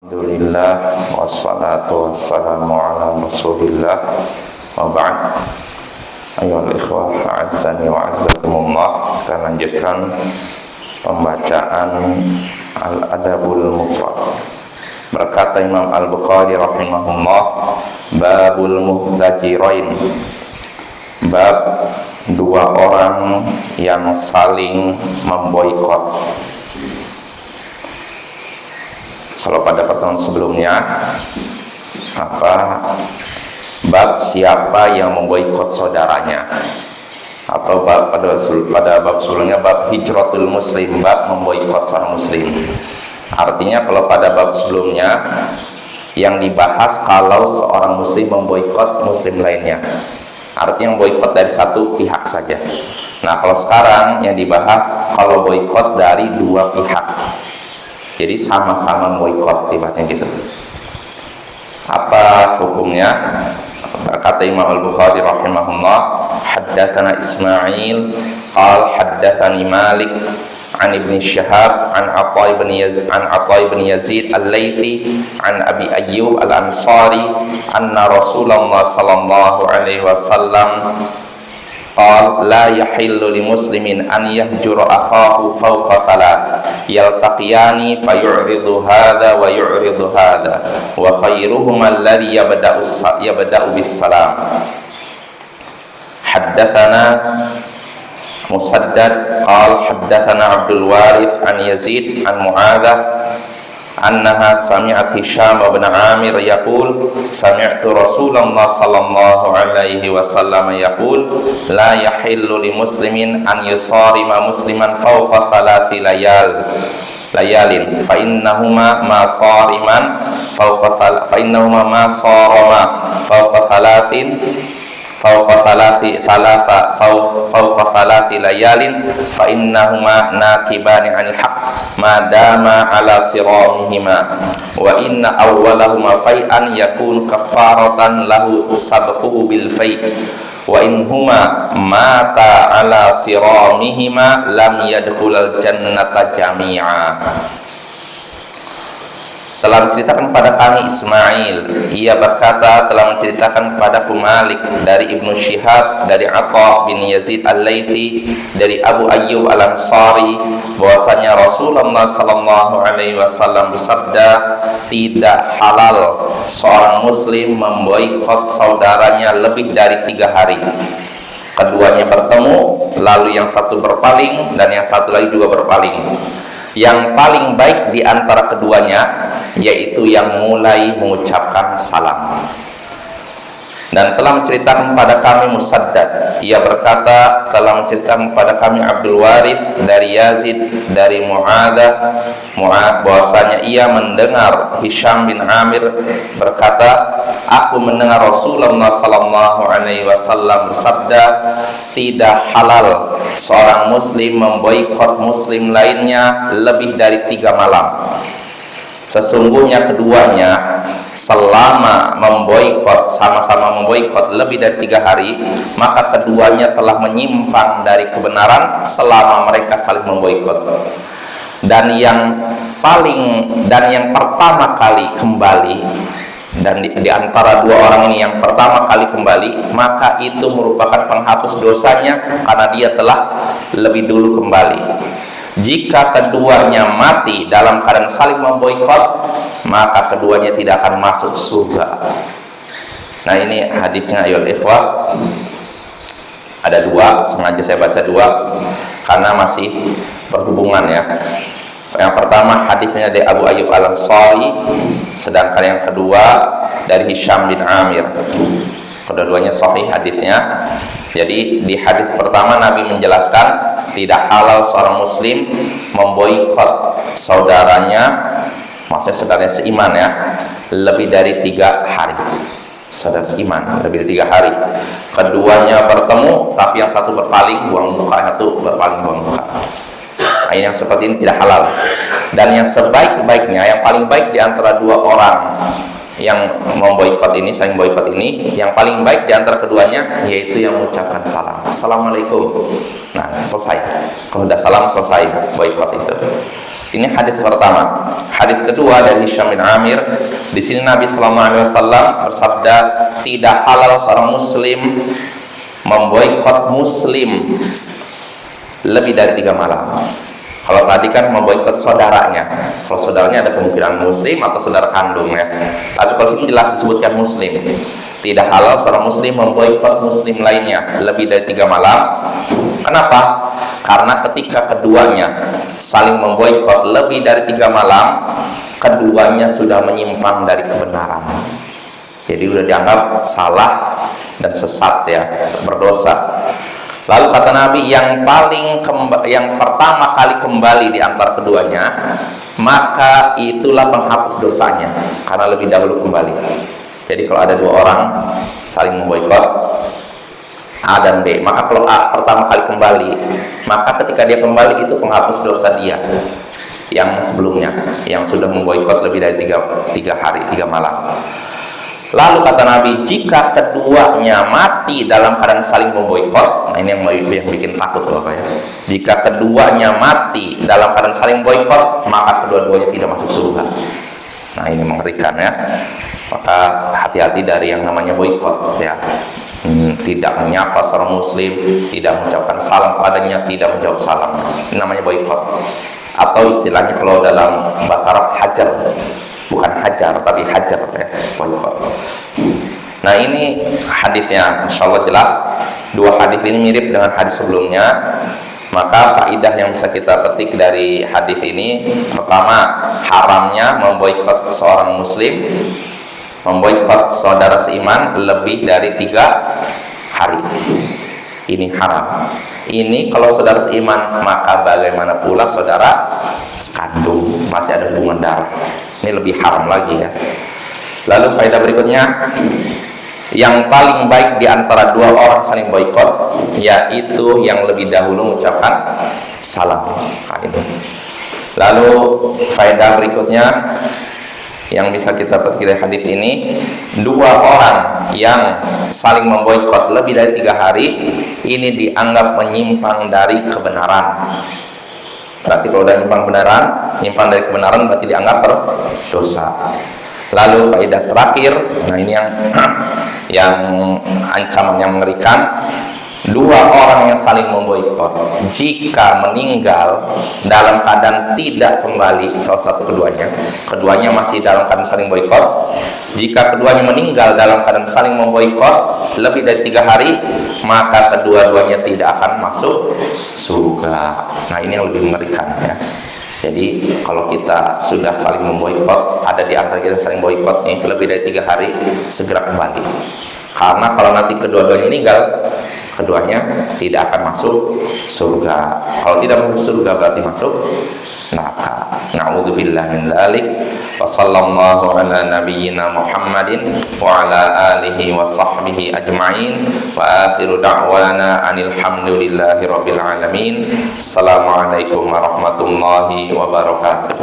Alhamdulillah wassalatu wassalamu ala rasulillah wa ba'd. Ayyuhal ikhwah a'azzani wa a'azzakumullah. Kita lanjutkan pembacaan Al-Adabul Mufrad. Berkata Imam Al-Bukhari rahimahullah, babul muhtajirain, bab dua orang yang saling memboikot. Kalau pada pertemuan sebelumnya bab siapa yang memboikot saudaranya, atau pada bab sebelumnya bab hijratul muslim, bab memboikot seorang muslim. Artinya kalau pada bab sebelumnya yang dibahas kalau seorang muslim memboikot muslim lainnya, artinya memboikot dari satu pihak saja. Nah, kalau sekarang yang dibahas kalau boikot dari dua pihak, jadi sama-sama boikot, ibaratnya gitu. Apa hukumnya? Berkata Imam Al-Bukhari rahimahullah, haddatsana Ismail qala haddatsani Malik an Ibn Syihab an Atha ibn Yazid al-Laythi an Abi Ayyub al-Ansari anna Rasulullah sallallahu alaihi wasallam qala la yahillu li muslimin an yahjura akhahu fawqa thalath yaltaqiyani fayu'ridu hadha wa yu'ridu hadha wa khairuhuma alladhi yabda'u bis salam. Haddatsana Musaddad qala haddatsana Abdul Warith an Yazid an Mu'adzah annaha sami'at Hisham bin Amir yaqul sami'tu Rasulullah sallallahu alaihi wasallam yaqul la yahillu li muslimin an yusarima musliman fawqa thalathi layalin fa innahuma ma sariman fawqa thalathi layalin fa innahuma nakibani anil haqq ma dama ala siramihima wa inna awwalahuma fai'an yakun kafaratan lahu sabquhu bil fai' wa in huma mata ala siramihima lam yadkhulal jannata jami'a. Telah menceritakan kepada kami Ismail, ia berkata telah menceritakan kepadaku Malik dari Ibnu Syihab dari Atha bin Yazid al-Laythi dari Abu Ayyub al-Ansari bahwasanya Rasulullah sallallahu alaihi wasallam bersabda, tidak halal seorang muslim memboikot saudaranya lebih dari 3 hari. Keduanya bertemu, lalu yang satu berpaling dan yang satu lagi juga berpaling. Yang paling baik di antara keduanya yaitu yang mulai mengucapkan salam. Dan telah menceritakan kepada kami Musaddad, ia berkata telah menceritakan kepada kami Abdul Warith dari Yazid dari Mu'adzah bahwasanya ia mendengar Hisham bin Amir berkata, aku mendengar Rasulullah sallallahu alaihi wasallam bersabda, tidak halal seorang muslim memboikot muslim lainnya lebih dari 3 malam. Sesungguhnya keduanya selama sama-sama memboikot lebih dari 3 hari, maka keduanya telah menyimpang dari kebenaran selama mereka saling memboikot. Dan yang pertama kali kembali, dan di antara dua orang ini yang pertama kali kembali, maka itu merupakan penghapus dosanya karena dia telah lebih dulu kembali. Jika keduanya mati dalam keadaan saling memboikot, maka keduanya tidak akan masuk surga. Nah, ini hadisnya ayol ikhwah. Ada 2, sengaja saya baca 2 karena masih berhubungan ya. Yang pertama hadisnya dari Abu Ayyub al-Ansari, sedangkan yang kedua dari Hisham bin Amir. Kedua-duanya sahih hadisnya. Jadi di hadis pertama Nabi menjelaskan tidak halal seorang muslim memboikot saudaranya, maksudnya saudaranya seiman ya, lebih dari 3 hari. Saudara seiman lebih dari 3 hari. Keduanya bertemu tapi yang satu berpaling buang muka, yang satu berpaling buang muka. Nah, yang seperti ini tidak halal. Dan yang sebaik-baiknya, yang paling baik di antara 2 orang yang memboikot ini, saling boikot ini, yang paling baik di antara keduanya yaitu yang mengucapkan salam. Assalamualaikum. Nah, selesai. Kalau sudah salam selesai boikot itu. Ini hadis pertama. Hadis kedua dari Hisham bin Amir. Di sini Nabi sallallahu alaihi wasallam bersabda, tidak halal seorang muslim memboikot muslim lebih dari 3 malam. Kalau tadi kan memboikot saudaranya. Kalau saudaranya ada kemungkinan muslim atau saudara kandung ya. Tapi kalau sini jelas disebutkan muslim. Tidak halal seorang muslim memboikot muslim lainnya lebih dari 3 malam. Kenapa? Karena ketika keduanya saling memboikot lebih dari 3 malam, keduanya sudah menyimpang dari kebenaran. Jadi sudah dianggap salah dan sesat ya, berdosa. Lalu kata Nabi, yang pertama kali kembali di antara keduanya, maka itulah penghapus dosanya karena lebih dahulu kembali. Jadi kalau ada 2 orang saling memboikot A dan B, maka kalau A pertama kali kembali, maka ketika dia kembali itu penghapus dosa dia yang sebelumnya, yang sudah memboikot lebih dari 3 hari 3 malam. Lalu kata Nabi, jika keduanya mati dalam keadaan saling memboikot, nah ini yang bikin takut tuh Bapak ya. Jika keduanya mati dalam keadaan saling boikot, maka kedua-duanya tidak masuk surga. Nah ini mengerikan ya. Maka hati-hati dari yang namanya boikot ya. Tidak menyapa seorang muslim, tidak mengucapkan salam padanya, tidak menjawab salam. Ini namanya boikot. Atau istilahnya kalau dalam bahasa Arab hajar. Bukan hajar, tapi hajar ya, boikot. Nah ini hadisnya, insyaallah jelas. 2 hadis ini mirip dengan hadis sebelumnya. Maka faidah yang bisa kita petik dari hadis ini, pertama, haramnya memboikot seorang muslim, memboikot saudara seiman lebih dari 3 hari. Ini haram. Ini kalau saudara seiman, maka bagaimana pula saudara sekandung, masih ada hubungan darah. Ini lebih haram lagi ya. Lalu faedah berikutnya, yang paling baik di antara 2 orang saling boikot, yaitu yang lebih dahulu mengucapkan salam. Nah, ini. Lalu faedah berikutnya yang bisa kita petik dari hadis ini, 2 orang yang saling memboikot lebih dari 3 hari, ini dianggap menyimpang dari kebenaran. Berarti kalau udah nyimpang dari kebenaran berarti dianggap berdosa. Lalu faedah terakhir, nah ini yang ancaman yang mengerikan, 2 orang yang saling memboikot jika meninggal dalam keadaan tidak kembali salah satu keduanya masih dalam keadaan saling boikot. Jika keduanya meninggal dalam keadaan saling memboikot lebih dari 3 hari, maka kedua-duanya tidak akan masuk surga. Nah ini yang lebih mengerikan ya. Jadi kalau kita sudah saling memboikot, ada di antara kita saling boikot nih lebih dari 3 hari, segera kembali. Karena kalau nanti kedua-duanya meninggal, keduanya tidak akan masuk surga. Kalau tidak masuk surga berarti masuk neraka. Na'udzubillah min dzalik. Wa sallallahu ala nabiyyina Muhammadin wa ala alihi wa sahbihi ajma'in. Wa akhiru da'wana anil hamdulillahi rabbil alamin. Assalamualaikum warahmatullahi wabarakatuh.